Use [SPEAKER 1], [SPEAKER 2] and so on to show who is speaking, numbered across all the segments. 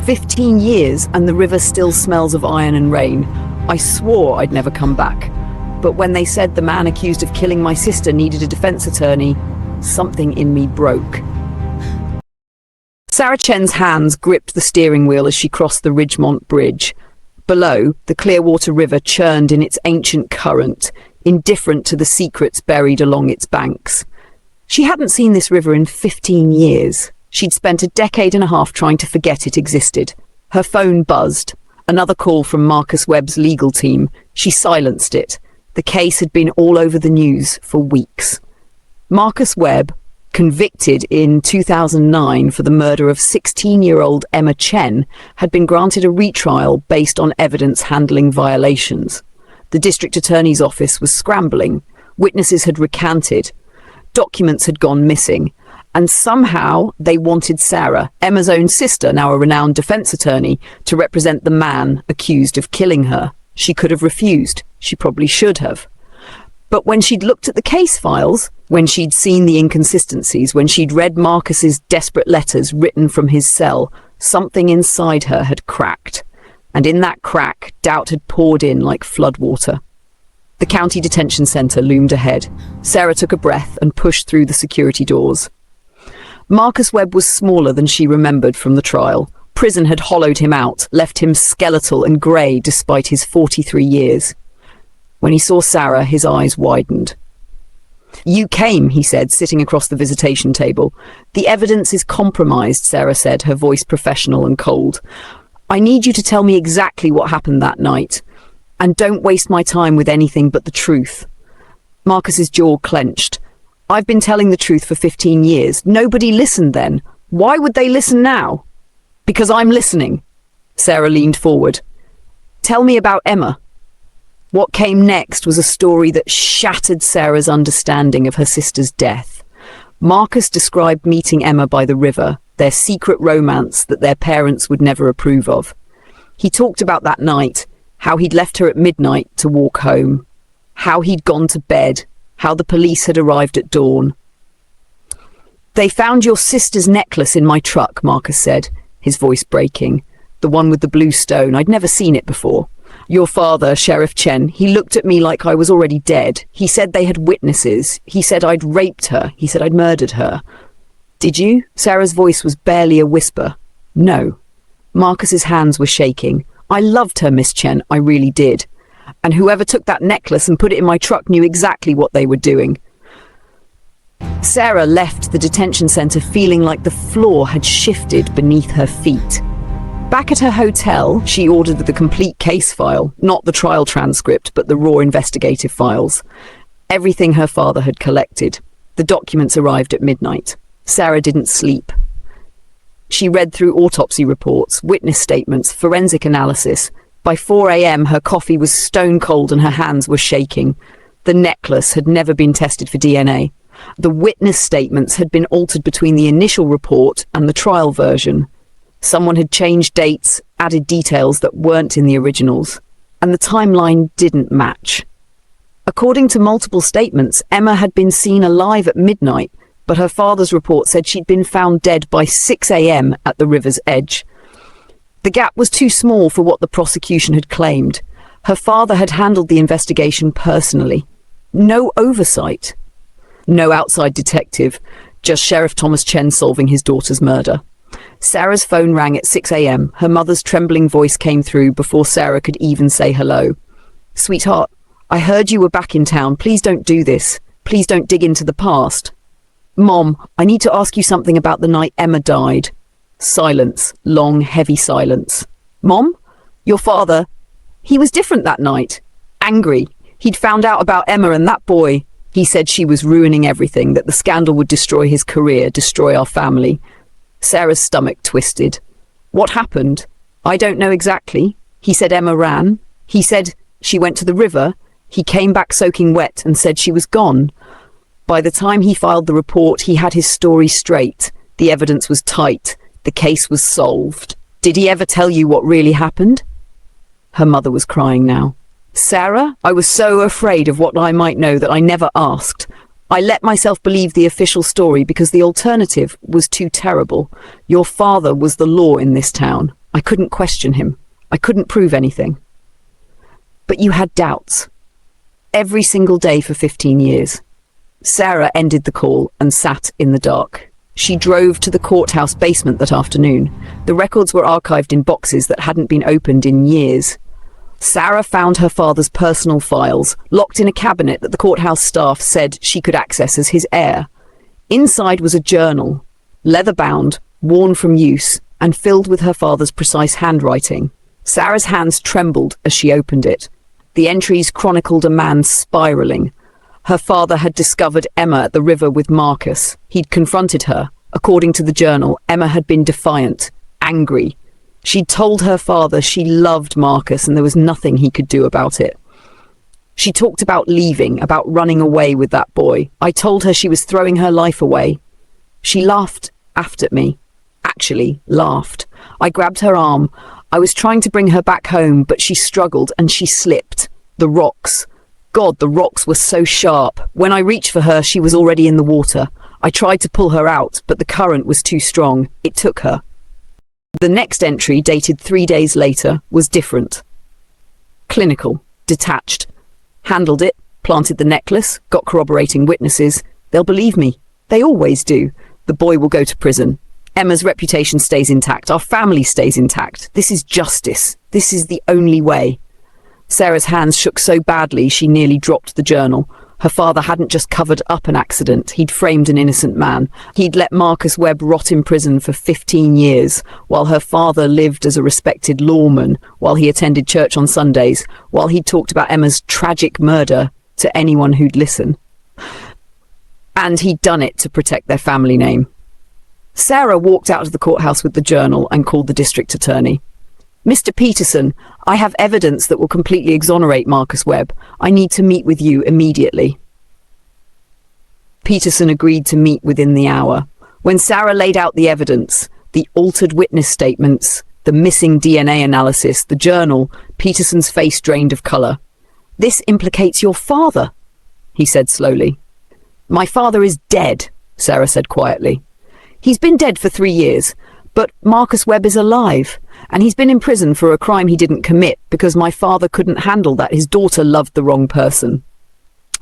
[SPEAKER 1] 15 years and the river still smells of iron and rain. I swore I'd never come back. But when they said the man accused of killing my sister needed a defense attorney, something in me broke. Sarah Chen's hands gripped the steering wheel as she crossed the Ridgemont Bridge. Below, the Clearwater River churned in its ancient current, indifferent to the secrets buried along its banks. She hadn't seen this river in 15 years. She'd spent a decade and a half trying to forget it existed. Her phone buzzed. Another call from Marcus Webb's legal team. She silenced it. The case had been all over the news for weeks. Marcus Webb, convicted in 2009 for the murder of 16-year-old Emma Chen, had been granted a retrial based on evidence handling violations. The district attorney's office was scrambling. Witnesses had recanted. Documents had gone missing. And somehow they wanted Sarah, Emma's own sister, now a renowned defense attorney, to represent the man accused of killing her. She could have refused. She probably should have. But when she'd looked at the case files, when she'd seen the inconsistencies, when she'd read Marcus's desperate letters written from his cell, something inside her had cracked. And in that crack, doubt had poured in like floodwater. The county detention centre loomed ahead. Sarah took a breath and pushed through the security doors. Marcus Webb was smaller than she remembered from the trial. Prison had hollowed him out, left him skeletal and grey despite his 43 years. When he saw Sarah, his eyes widened. "You came," he said, sitting across the visitation table. "The evidence is compromised," Sarah said, her voice professional and cold. "I need you to tell me exactly what happened that night. And don't waste my time with anything but the truth." Marcus's jaw clenched. "I've been telling the truth for 15 years. Nobody listened then. Why would they listen now?" "Because I'm listening." Sarah leaned forward. "Tell me about Emma." What came next was a story that shattered Sarah's understanding of her sister's death. Marcus described meeting Emma by the river, their secret romance that their parents would never approve of. He talked about that night, how he'd left her at midnight to walk home, how he'd gone to bed, how the police had arrived at dawn. "They found your sister's necklace in my truck," Marcus said, his voice breaking. "The one with the blue stone. I'd never seen it before. Your father, Sheriff Chen, he looked at me like I was already dead. He said they had witnesses. He said I'd raped her. He said I'd murdered her." "Did you?" Sarah's voice was barely a whisper. "No." Marcus's hands were shaking. "I loved her, Miss Chen. I really did. And whoever took that necklace and put it in my truck knew exactly what they were doing." Sarah left the detention centre feeling like the floor had shifted beneath her feet. Back at her hotel, she ordered the complete case file, not the trial transcript, but the raw investigative files. Everything her father had collected. The documents arrived at midnight. Sarah didn't sleep. She read through autopsy reports, witness statements, forensic analysis. By 4 a.m, her coffee was stone cold and her hands were shaking. The necklace had never been tested for DNA. The witness statements had been altered between the initial report and the trial version. Someone had changed dates, added details that weren't in the originals, and the timeline didn't match. According to multiple statements, Emma had been seen alive at midnight, but her father's report said she'd been found dead by 6 a.m. at the river's edge. The gap was too small for what the prosecution had claimed. Her father had handled the investigation personally. No oversight. No outside detective, just Sheriff Thomas Chen solving his daughter's murder. Sarah's phone rang at 6 a.m. Her mother's trembling voice came through before Sarah could even say hello. "Sweetheart, I heard you were back in town. Please don't do this. Please don't dig into the past." "Mom, I need to ask you something about the night Emma died." Silence, long, heavy silence. "Mom? Your father, he was different that night. Angry. He'd found out about Emma and that boy. He said she was ruining everything, that the scandal would destroy his career, destroy our family." Sarah's stomach twisted. "What happened?" "I don't know exactly. He said Emma ran. He said she went to the river. He came back soaking wet and said she was gone. By the time he filed the report, he had his story straight. The evidence was tight. The case was solved." "Did he ever tell you what really happened?" Her mother was crying now. "Sarah, I was so afraid of what I might know that I never asked. I let myself believe the official story because the alternative was too terrible. Your father was the law in this town. I couldn't question him. I couldn't prove anything. But you had doubts. Every single day for 15 years. Sarah ended the call and sat in the dark. She drove to the courthouse basement that afternoon. The records were archived in boxes that hadn't been opened in years. Sarah found her father's personal files, locked in a cabinet that the courthouse staff said she could access as his heir. Inside was a journal, leather-bound, worn from use, and filled with her father's precise handwriting. Sarah's hands trembled as she opened it. The entries chronicled a man spiraling. Her father had discovered Emma at the river with Marcus. He'd confronted her. According to the journal, Emma had been defiant, angry. She'd told her father she loved Marcus and there was nothing he could do about it. She talked about leaving, about running away with that boy. I told her she was throwing her life away. She laughed at me. Actually, laughed. I grabbed her arm. I was trying to bring her back home, but she struggled and she slipped. The rocks. God, the rocks were so sharp. When I reached for her, she was already in the water. I tried to pull her out, but the current was too strong. It took her. The next entry, dated 3 days later, was different. Clinical, detached. Handled it, planted the necklace, got corroborating witnesses. They'll believe me. They always do. The boy will go to prison. Emma's reputation stays intact. Our family stays intact. This is justice. This is the only way. Sarah's hands shook so badly she nearly dropped the journal. Her father hadn't just covered up an accident. He'd framed an innocent man. He'd let Marcus Webb rot in prison for 15 years, while her father lived as a respected lawman, while he attended church on Sundays, while he talked about Emma's tragic murder to anyone who'd listen. And he'd done it to protect their family name. Sarah walked out of the courthouse with the journal and called the district attorney. Mr. Peterson, I have evidence that will completely exonerate Marcus Webb. I need to meet with you immediately. Peterson agreed to meet within the hour. When Sarah laid out the evidence, the altered witness statements, the missing DNA analysis, the journal, Peterson's face drained of colour. This implicates your father, he said slowly. My father is dead, Sarah said quietly. He's been dead for 3 years, but Marcus Webb is alive. And he's been in prison for a crime he didn't commit because my father couldn't handle that. His daughter loved the wrong person.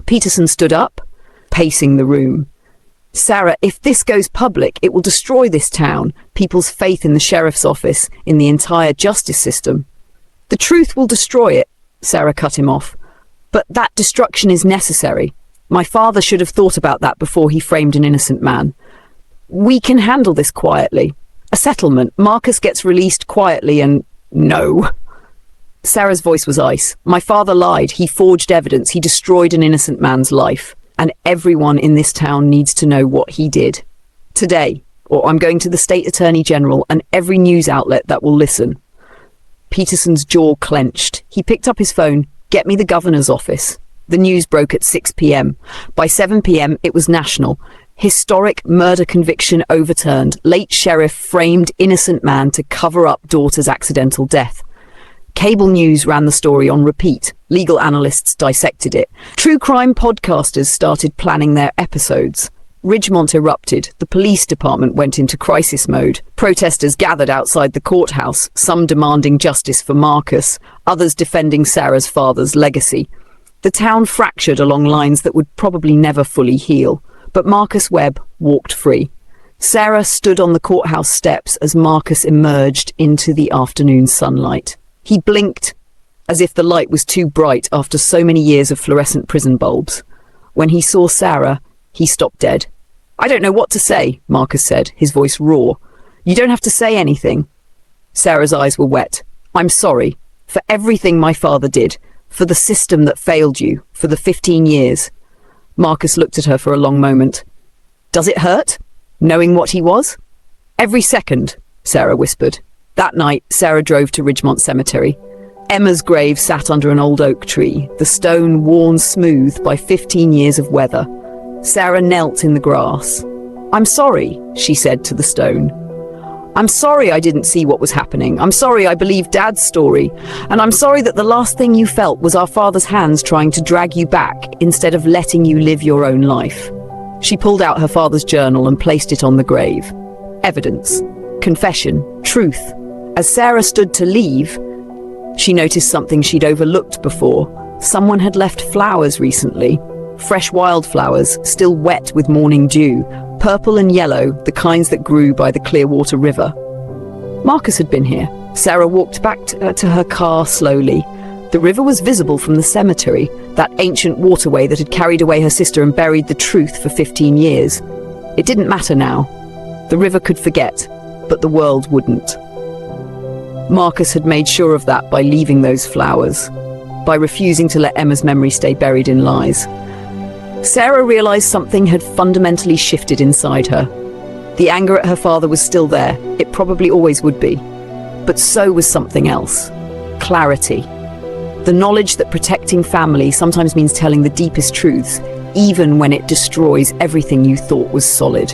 [SPEAKER 1] Peterson stood up, pacing the room. Sarah, if this goes public, it will destroy this town, people's faith in the sheriff's office, in the entire justice system. The truth will destroy it, Sarah cut him off. But that destruction is necessary. My father should have thought about that before he framed an innocent man. We can handle this quietly. A settlement. Marcus gets released quietly and... No. Sarah's voice was ice. My father lied. He forged evidence. He destroyed an innocent man's life. And everyone in this town needs to know what he did. Today, or I'm going to the state attorney general and every news outlet that will listen. Peterson's jaw clenched. He picked up his phone. Get me the governor's office. The news broke at 6 p.m. By 7 p.m. it was national. Historic murder conviction overturned. Late sheriff framed innocent man to cover up daughter's accidental death. Cable news ran the story on repeat. Legal analysts dissected it. True crime podcasters started planning their episodes. Ridgemont erupted. The police department went into crisis mode. Protesters gathered outside the courthouse, some demanding justice for Marcus, others defending Sarah's father's legacy. The town fractured along lines that would probably never fully heal. But Marcus Webb walked free. Sarah stood on the courthouse steps as Marcus emerged into the afternoon sunlight. He blinked, as if the light was too bright after so many years of fluorescent prison bulbs. When he saw Sarah, he stopped dead. I don't know what to say, Marcus said, his voice raw. You don't have to say anything. Sarah's eyes were wet. I'm sorry for everything my father did, for the system that failed you, for the 15 years. Marcus looked at her for a long moment. Does it hurt, knowing what he was? Every second, Sarah whispered. That night, Sarah drove to Ridgemont Cemetery. Emma's grave sat under an old oak tree, the stone worn smooth by 15 years of weather. Sarah knelt in the grass. I'm sorry, she said to the stone. I'm sorry I didn't see what was happening. I'm sorry I believed Dad's story. And I'm sorry that the last thing you felt was our father's hands trying to drag you back instead of letting you live your own life. She pulled out her father's journal and placed it on the grave. Evidence, confession, truth. As Sarah stood to leave, she noticed something she'd overlooked before. Someone had left flowers recently. Fresh wildflowers, still wet with morning dew, purple and yellow, the kinds that grew by the Clearwater River. Marcus had been here. Sarah walked back to her car slowly. The river was visible from the cemetery, that ancient waterway that had carried away her sister and buried the truth for 15 years. It didn't matter now. The river could forget, but the world wouldn't. Marcus had made sure of that by leaving those flowers, by refusing to let Emma's memory stay buried in lies. Sarah realized something had fundamentally shifted inside her. The anger at her father was still there. It probably always would be. But so was something else. Clarity. The knowledge that protecting family sometimes means telling the deepest truths, even when it destroys everything you thought was solid.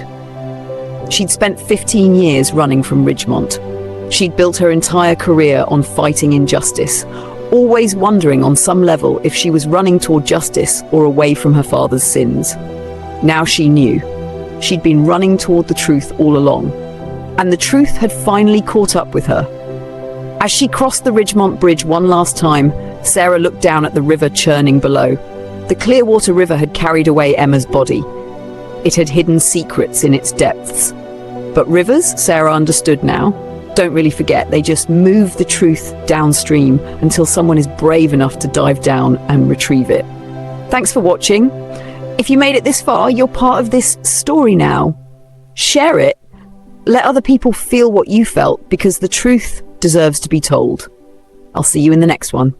[SPEAKER 1] She'd spent 15 years running from Ridgemont. She'd built her entire career on fighting injustice, always wondering on some level if she was running toward justice or away from her father's sins. Now she knew. She'd been running toward the truth all along, and the truth had finally caught up with her. As she crossed the Ridgemont Bridge one last time, Sarah looked down at the river churning below. The Clearwater River had carried away Emma's body. It had hidden secrets in its depths. But rivers, Sarah understood now, don't really forget. They just move the truth downstream until someone is brave enough to dive down and retrieve it. Thanks for watching. If you made it this far, you're part of this story now. Share it. Let other people feel what you felt, because the truth deserves to be told. I'll see you in the next one.